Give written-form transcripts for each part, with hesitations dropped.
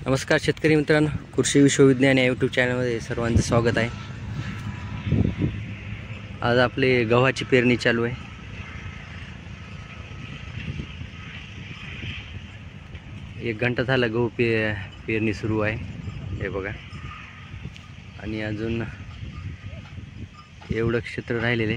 नमस्कार शेतकरी मित्रांनो, कृषी विश्वविज्ञान या यूट्यूब चॅनलमध्ये सर्वांचं स्वागत आहे। आज आपले गव्हाची पेरणी चालू आहे। एक घंटा झाला गहू पेरणी सुरू आहे, हे बघा। आणि अजून एवढं क्षेत्र राहिलेले।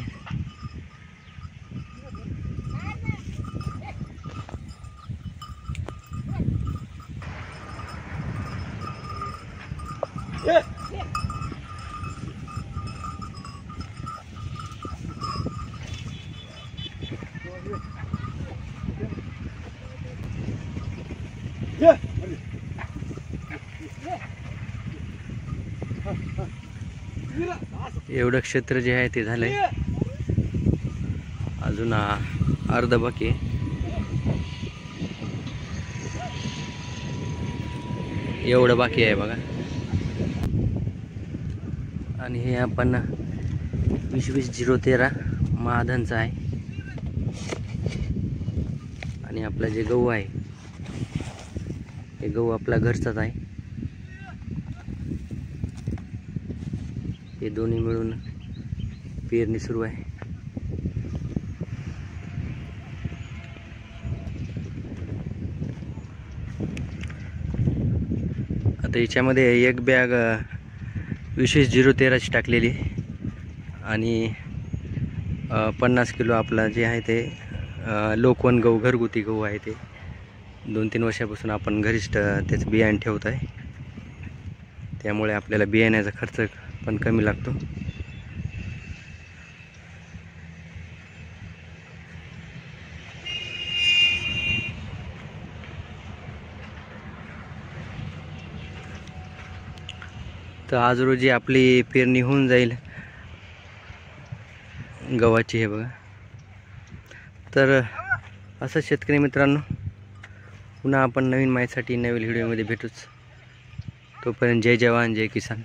एवढं क्षेत्र जे आहे ते झालंय, अजून अर्ध बाकी आहे। एवढं बाकी आहे बघा। आणि हे आपण 20-20-013 महाधनचं आहे। आणि आपला जे गहू आहे हे गहू आपला घरचाच आहे। हे दोन्ही मिळून पेरणी सुरू आहे। आता याच्यामध्ये एक बॅग 20-013 ची टाकलेली आणि 50 किलो आपला जे आहे ते लोकवन गहू, घरगुती गहू आहे। ते 2-3 वर्षापासून आपण घरीच त्याचं बियाणे ठेवत आहे, त्यामुळे आपल्याला बियाण्याचा खर्च पण कमी लागतो। तर आज रोजी आपली पेरणी होऊन जाईल गव्हाची, हे बघा। तर असं शेतकरी मित्रांनो, पुन्हा आपण नवीन माहितीसाठी नवीन व्हिडिओमध्ये भेटूच। तोपर्यंत जय जवान जय किसान।